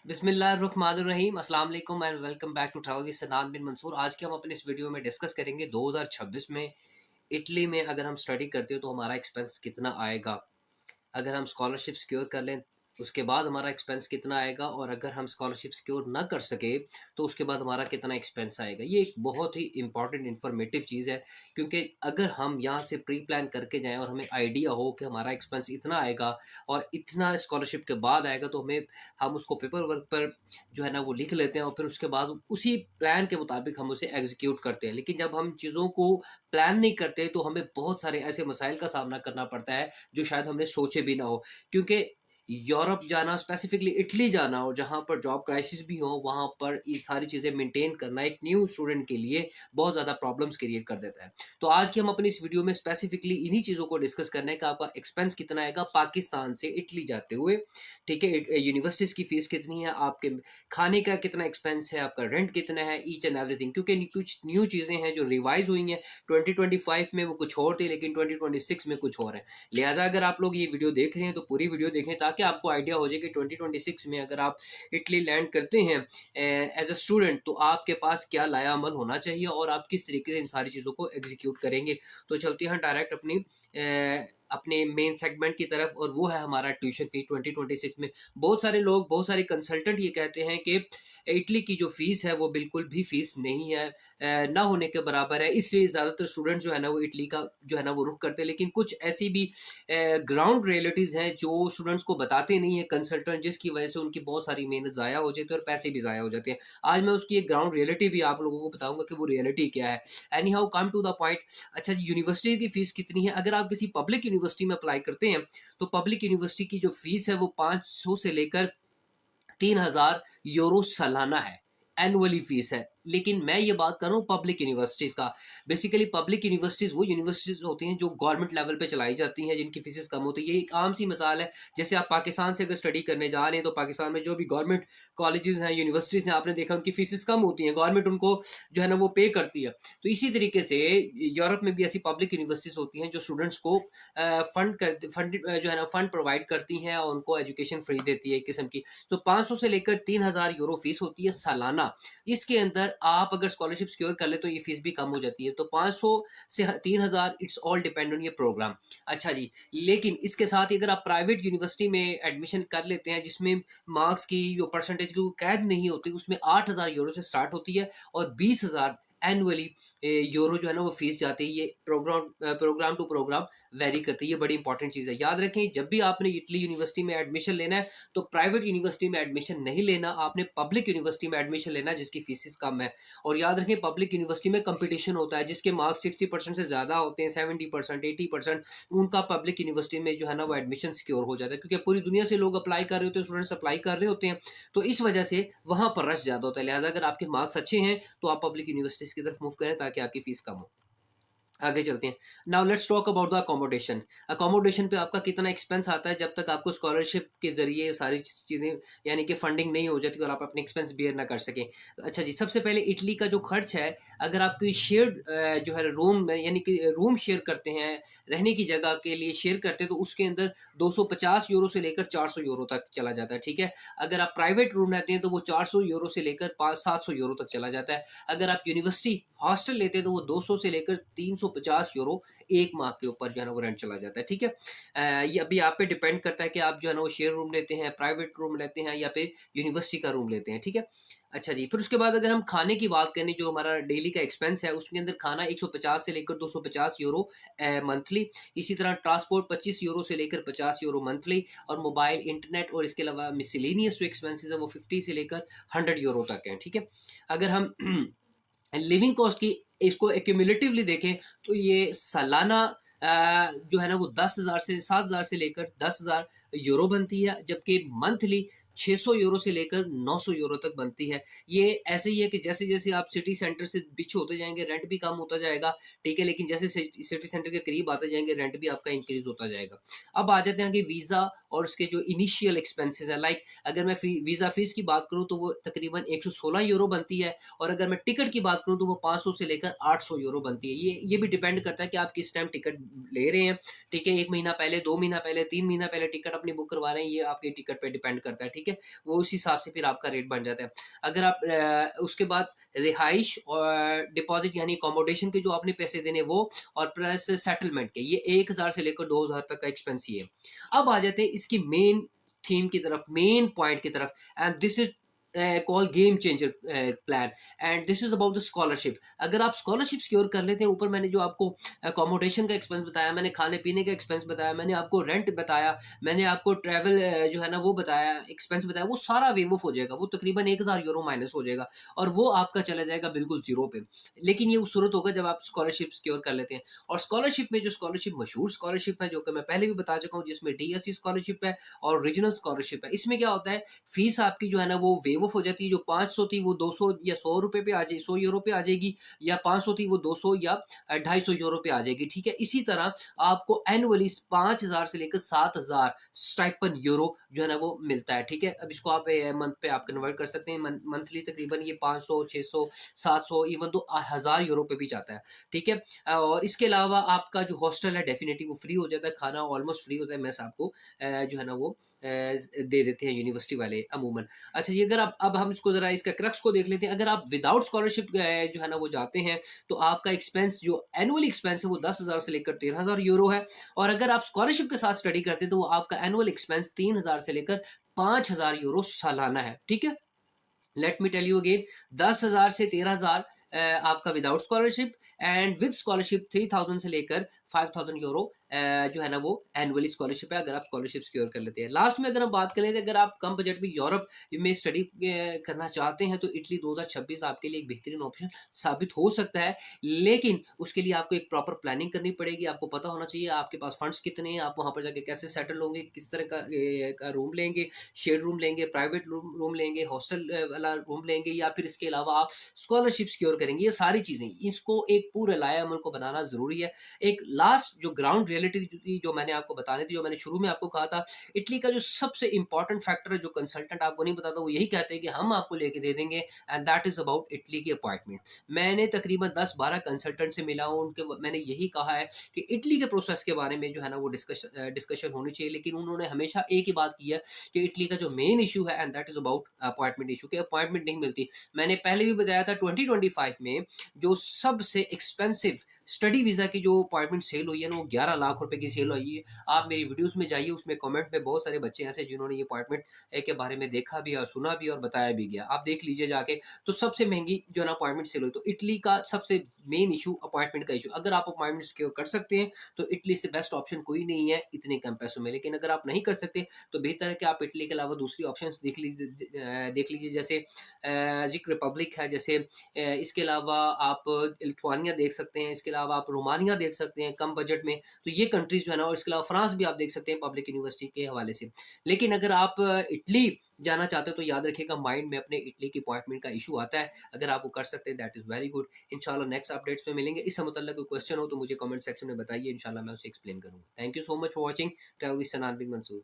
बिस्मिल्लाहिर्रहमानिर्रहीम अस्सलाम वालेकुम and welcome back to travel with Sanan bin Mansoor. आज के हम अपने इस वीडियो में डिस्कस करेंगे 2026 में इटली में अगर हम स्टडी करते हो तो हमारा एक्सपेंस कितना आएगा। अगर हम स्कॉलरशिप सिक्योर कर लें उसके बाद हमारा एक्सपेंस कितना आएगा, और अगर हम स्कॉलरशिप सिक्योर ना कर सके तो उसके बाद हमारा कितना एक्सपेंस आएगा। ये एक बहुत ही इंपॉर्टेंट इन्फॉर्मेटिव चीज़ है, क्योंकि अगर हम यहाँ से प्री प्लान करके जाएं और हमें आइडिया हो कि हमारा एक्सपेंस इतना आएगा और इतना स्कॉलरशिप के बाद आएगा, तो हम उसको पेपर वर्क पर जो है ना वो लिख लेते हैं और फिर उसके बाद उसी प्लान के मुताबिक हम उसे एग्जीक्यूट करते हैं। लेकिन जब हम चीज़ों को प्लान नहीं करते तो हमें बहुत सारे ऐसे मसाइल का सामना करना पड़ता है जो शायद हमने सोचे भी ना हो। क्योंकि यूरोप जाना, स्पेसिफिकली इटली जाना, और जहाँ पर जॉब क्राइसिस भी हो, वहाँ पर ये सारी चीज़ें मेंटेन करना एक न्यू स्टूडेंट के लिए बहुत ज़्यादा प्रॉब्लम्स क्रिएट कर देता है। तो आज की हम अपनी इस वीडियो में स्पेसिफिकली इन्हीं चीज़ों को डिस्कस करने का आपका एक्सपेंस कितना आएगा पाकिस्तान से इटली जाते हुए। ठीक है, यूनिवर्सिटीज़ की फ़ीस कितनी है, आपके खाने का कितना एक्सपेंस है, आपका रेंट कितना है, ईच एंड एवरीथिंग। क्योंकि कुछ न्यू चीज़ें हैं जो रिवाइज़ हुई हैं। 2025 में वो कुछ और थी, लेकिन 2026 में कुछ और है। लिहाजा अगर आप लोग ये वीडियो देख रहे हैं तो पूरी वीडियो देखें, ताकि आपको आइडिया हो जाए कि 2026 में अगर आप इटली लैंड करते हैं एज अ स्टूडेंट, तो आपके पास क्या लाया अमल होना चाहिए और आप किस तरीके से इन सारी चीज़ों को एग्जीक्यूट करेंगे। तो चलते हैं डायरेक्ट अपने मेन सेगमेंट की तरफ, और वो है हमारा ट्यूशन फी 2026 में। बहुत सारे लोग, बहुत सारे कंसल्टेंट ये कहते हैं कि इटली की जो फ़ीस है वो बिल्कुल भी फ़ीस नहीं है, ना होने के बराबर है, इसलिए ज़्यादातर स्टूडेंट जो है ना वो इटली का जो है ना वो रुख करते हैं। लेकिन कुछ ऐसी भी ग्राउंड रियलिटीज़ हैं जो स्टूडेंट्स को बताते नहीं है कंसल्टेंट, जिसकी वजह से उनकी बहुत सारी मेहनत ज़ाया हो जाती है और पैसे भी ज़ाया हो जाते हैं। आज मैं उसकी एक ग्राउंड रियलिटी भी आप लोगों को बताऊंगा कि वो रियलिटी क्या है। Anyhow, come to the point. अच्छा जी, यूनिवर्सिटी की फ़ीस कितनी है? अगर आप किसी पब्लिक यूनिवर्सिटी में अप्लाई करते हैं तो पब्लिक यूनिवर्सिटी की जो फ़ीस है वो 500 से लेकर 3000 यूरो सालाना है, एनुअली फीस है। लेकिन मैं ये बात कर रहा हूँ पब्लिक यूनिवर्सिटीज़ का। बेसिकली पब्लिक यूनिवर्सिटीज़ वो यूनिवर्सिटीज़ होती हैं जो गवर्नमेंट लेवल पे चलाई जाती हैं, जिनकी फीसेस कम होती है। ये एक आम सी मिसाल है। जैसे आप पाकिस्तान से अगर स्टडी करने जा रहे हैं तो पाकिस्तान में जो भी गवर्नमेंट कॉलेजेस हैं, यूनिवर्सिटीज़ हैं, आपने देखा उनकी फीसेस कम होती हैं, गवर्नमेंट उनको जो है ना वो पे करती है। तो इसी तरीके से यूरोप में भी ऐसी पब्लिक यूनिवर्सिटीज़ होती हैं जो स्टूडेंट्स को फंड जो है ना फंड प्रोवाइड करती हैं और उनको एजुकेशन फ्री देती है एक किस्म की। तो 500 से लेकर 3000 यूरो फीस होती है सालाना। इसके अंदर आप अगर स्कॉलरशिप सिक्योर कर ले तो ये फीस भी कम हो जाती है। तो 500 से 3000, इट्स ऑल डिपेंड ऑन ये प्रोग्राम। अच्छा जी, लेकिन इसके साथ ही अगर आप प्राइवेट यूनिवर्सिटी में एडमिशन कर लेते हैं जिसमें मार्क्स की जो परसेंटेज की वो कैद नहीं होती, उसमें 8000 यूरो से स्टार्ट होती है और 20,000 एनुअली यूरो जो है ना वो फीस जाती है। ये प्रोग्राम टू प्रोग्राम वेरी करती है। ये बड़ी इंपॉर्टेंट चीज़ है, याद रखें। जब भी आपने इटली यूनिवर्सिटी में एडमिशन लेना है तो प्राइवेट यूनिवर्सिटी में एडमिशन नहीं लेना, आपने पब्लिक यूनिवर्सिटी में एडमिशन लेना है जिसकी फीसिस कम है। और याद रखें, पब्लिक यूनिवर्सिटी में कंपटीशन होता है, जिसके मार्क्स 60% से ज़्यादा होते हैं, 70%, 80%, उनका पब्लिक यूनिवर्सिटी में जो है ना वो एडमिशन सिक्योर हो जाता है। क्योंकि पूरी दुनिया से लोग अप्लाई कर रहे होते हैं, स्टूडेंट्स अप्लाई कर रहे होते हैं, तो इस वजह से वहाँ पर रश ज़्यादा होता है। लिहाजा अगर आपके मार्क्स अच्छे हैं तो आप पब्लिक यूनिवर्सिटीज़ की तरफ मूव करें ताकि आपकी फ़ीस कम हो। आगे चलते हैं। Now let's talk about the accommodation. Accommodation पे आपका कितना एक्सपेंस आता है जब तक आपको स्कॉलरशिप के ज़रिए सारी चीज़ें यानी कि फंडिंग नहीं हो जाती और आप अपने एक्सपेंस बियर ना कर सकें। अच्छा जी, सबसे पहले इटली का जो खर्च है, अगर आप कोई शेयर्ड जो है रूम में यानी कि रूम शेयर करते हैं, रहने की जगह के लिए शेयर करते हैं, तो उसके अंदर 250 यूरो से लेकर 400 यूरो तक चला जाता है। ठीक है। अगर आप प्राइवेट रूम रहते हैं तो वो 400 यूरो से लेकर 700 यूरो तक चला जाता है। अगर आप यूनिवर्सिटी हॉस्टल लेते हैं तो वो 200 से लेकर 350 यूरो एक माह के ऊपर जो है ना वो रेंट चला जाता है। ठीक है। ये अभी आप पे डिपेंड करता है कि आप जो है ना वो शेयर रूम लेते हैं, प्राइवेट रूम लेते हैं, या फिर यूनिवर्सिटी का रूम लेते हैं। ठीक है। अच्छा जी, फिर उसके बाद अगर हम खाने की बात करें, जो हमारा डेली का एक्सपेंस है उसके अंदर खाना 150 से लेकर 250 यूरो मंथली। इसी तरह ट्रांसपोर्ट 25 यूरो से लेकर 50 यूरो मंथली, और मोबाइल, इंटरनेट और इसके अलावा मिसलेनियस जो एक्सपेंसेस है वो 50 से लेकर 100 यूरो तक हैं। ठीक है। अगर हम लिविंग कॉस्ट की इसको एक्यूमुलेटिवली देखें तो ये सालाना जो है ना वो 10,000 से 7,000 से लेकर 10,000 यूरो बनती है, जबकि मंथली 600 यूरो से लेकर 900 यूरो तक बनती है। ये ऐसे ही है कि जैसे-जैसे आप सिटी सेंटर से पीछे होते जाएँगे, रेंट भी कम होता जाएगा, ठीक है? लेकिन जैसे सिटी सेंटर के करीब आते जाएँगे, रेंट भी आपका इंक्रीज़ होता जाएगा। अब आ जाते हैं कि वीज़ा और उसके जो इनिशियल एक्सपेंसेस हैं, लाइक अगर मैं वीज़ा फ़ीस की बात करूँ तो वो तकरीबन 116 यूरो बनती है, और अगर मैं टिकट की बात करूँ तो वो 500 से लेकर 800 यूरो बनती है। ये भी डिपेंड करता है कि आप किस टाइम टिकट ले रहे हैं, ठीक है? 1 महीना पहले, 2 महीना पहले, 3 महीना पहले टिकट अपनी बुक करवा रहे हैं, ये आपके टिकट पे डिपेंड करता है, ठीक है? ठीक है, वो उस हिसाब से फिर आपका रेट बन जाता है। अगर आप उसके बाद रिहाइश और डिपॉजिट यानी अकोमोडेशन के जो आपने पैसे देने वो, और प्लस सेटलमेंट के, ये 1000 से लेकर 2000 तक का एक्सपेंस ही है। अब आ जाते हैं इसकी मेन थीम की तरफ, मेन पॉइंट की तरफ, and this is called game changer plan, and this is about the scholarship. अगर आप स्कॉलरशिप सिक्योर कर लेते हैं, ऊपर मैंने जो आपको अकोमोडेशन का एक्सपेंस बताया, मैंने खाने पीने का एक्सपेंस बताया, मैंने आपको रेंट बताया, मैंने आपको ट्रैवल जो है ना वो बताया, एक्सपेंस बताया, वो सारा वेव ऑफ हो जाएगा, वो तकरीबन 1000 यूरो माइनस हो जाएगा, और वो आपका चला जाएगा बिल्कुल जीरो पे। लेकिन ये उस सूरत होगा जब आप स्कॉलरशिप सिक्योर कर लेते हैं। और स्कॉलरशिप में जो स्कॉलरशिप मशहूर स्कॉलरशिप है, जो कि मैं पहले भी बता चुका हूँ, जिसमें डीएससी स्कॉलरशिप है और रीजनल स्कॉलरशिप है, इसमें क्या होता है, फीस आपकी जो है ना वो वेव ऑफ हो जाती है। जो 500 थी वो 200 या 100 रुपए पे आ जाए, 100 यूरो पे आ जाएगी, या 500 थी वो 200 या 250 यूरो पे आ जाएगी, ठीक है। इसी तरह आपको एनुअली 5000 से लेकर 7000 स्टाइपन यूरो जो है ना वो मिलता है, ठीक है। अब इसको आप मंथ पे आप कन्वर्ट कर सकते हैं, मंथली तकरीबन ये 500 600 700 इवन तो 1000 यूरो पे भी जाता है, ठीक है। और इसके अलावा आपका जो हॉस्टल है डेफिनेटली वो फ्री हो जाता है, खाना ऑलमोस्ट फ्री होता है, मेस आपको जो है ना वो दे देते हैं यूनिवर्सिटी वाले अमूमन। अच्छा जी, अगर आप, अब हम इसको ज़रा इसका क्रक्स को देख लेते हैं। अगर आप विदाउट स्कॉलरशिप जो है ना वो जाते हैं, तो आपका एक्सपेंस जो एनुअल एक्सपेंस है वो 10,000 से लेकर 13,000 यूरो है। और अगर आप स्कॉलरशिप के साथ स्टडी करते हैं, तो वो आपका एनुअल एक्सपेंस 3000 से लेकर 5000 यूरो सालाना है, ठीक है। Let me tell you again, 10,000 से 13,000 आपका without scholarship, and with scholarship 3000 से लेकर 5000 यूरो जो है ना वो एनुअली स्कॉलरशिप है, अगर आप स्कॉलरशिप सिक्योर कर लेते हैं। लास्ट में अगर हम बात करें, तो अगर आप कम बजट में यूरोप में स्टडी करना चाहते हैं, तो इटली 2026 आपके लिए एक बेहतरीन ऑप्शन साबित हो सकता है। लेकिन उसके लिए आपको एक प्रॉपर प्लानिंग करनी पड़ेगी, आपको पता होना चाहिए आपके पास फंड्स कितने हैं, आप वहाँ पर जाके कैसे सेटल होंगे, किस तरह का रूम लेंगे, शेयर रूम लेंगे, प्राइवेट रूम लेंगे, हॉस्टल वाला रूम लेंगे, या फिर इसके अलावा आप स्कॉलरशिप सिक्योर करेंगे। ये सारी चीज़ें, इसको एक पूरे लाएअमल को बनाना ज़रूरी है। एक लास्ट जो ग्राउंड रियलिटी थी, जो मैंने आपको बतानी थी, जो मैंने शुरू में आपको कहा था, इटली का जो सबसे इंपॉर्टेंट फैक्टर है, जो कंसल्टेंट आपको नहीं बताता, वो यही कहते हैं कि हम आपको लेके दे देंगे, and that is about Italy की अपॉइंटमेंट। मैंने तकरीबन 10-12 कंसल्टेंट से मिला हूँ, उनके मैंने यही कहा है कि इटली के प्रोसेस के बारे में जो है ना वो डिस्कशन होनी चाहिए, लेकिन उन्होंने हमेशा एक ही बात की है कि इटली का जो मेन इशू है, and that is about appointment issue, कि अपॉइंटमेंट नहीं मिलती। मैंने पहले भी बताया था 2025 में जो सबसे एक्सपेंसिव स्टडी वीज़ा की जो अपॉइंटमेंट सेल हुई है ना, वो 11 लाख रुपए की सेल हुई है। आप मेरी वीडियोस में जाइए, उसमें कमेंट में बहुत सारे बच्चे ऐसे जिन्होंने ये अपॉइंटमेंट के बारे में देखा भी और सुना भी और बताया भी गया, आप देख लीजिए जाके। तो सबसे महंगी जो है ना अपॉइंटमेंट सेल हुई, तो इटली का सबसे मेन इशू अपॉइंटमेंट का इशू। अगर आप अपॉइंटमेंट सिक्योर कर सकते हैं, तो इटली से बेस्ट ऑप्शन कोई नहीं है इतने कम पैसों में। लेकिन अगर आप नहीं कर सकते, तो बेहतर है कि आप इटली के अलावा दूसरी ऑप्शन देख लीजिए, जैसे जिक रिपब्लिक है, जैसे इसके अलावा आप लिथुआनिया देख सकते हैं, इसके अलावा आप रोमानिया देख सकते हैं कम बजट में। तो ये कंट्रीज़ जो है ना, और इसके अलावा फ्रांस भी आप देख सकते हैं पब्लिक यूनिवर्सिटी के हवाले से। लेकिन अगर आप इटली जाना चाहते हो, तो याद रखिएगा माइंड में अपने इटली की अपॉइंटमेंट का इशू आता है। अगर आप वो कर सकते हैं, दैट इज़ वेरी गुड। इंशाल्लाह नेक्स्ट अपडेट्स में मिलेंगे। इससे मुतल्लिक़ कोई क्वेश्चन हो तो मुझे कमेंट सेक्शन में बताइए, इंशाल्लाह मैं उसे एक्सप्लेन करूँगा। Thank you so much for watching travel with Sanan bin Mansoor.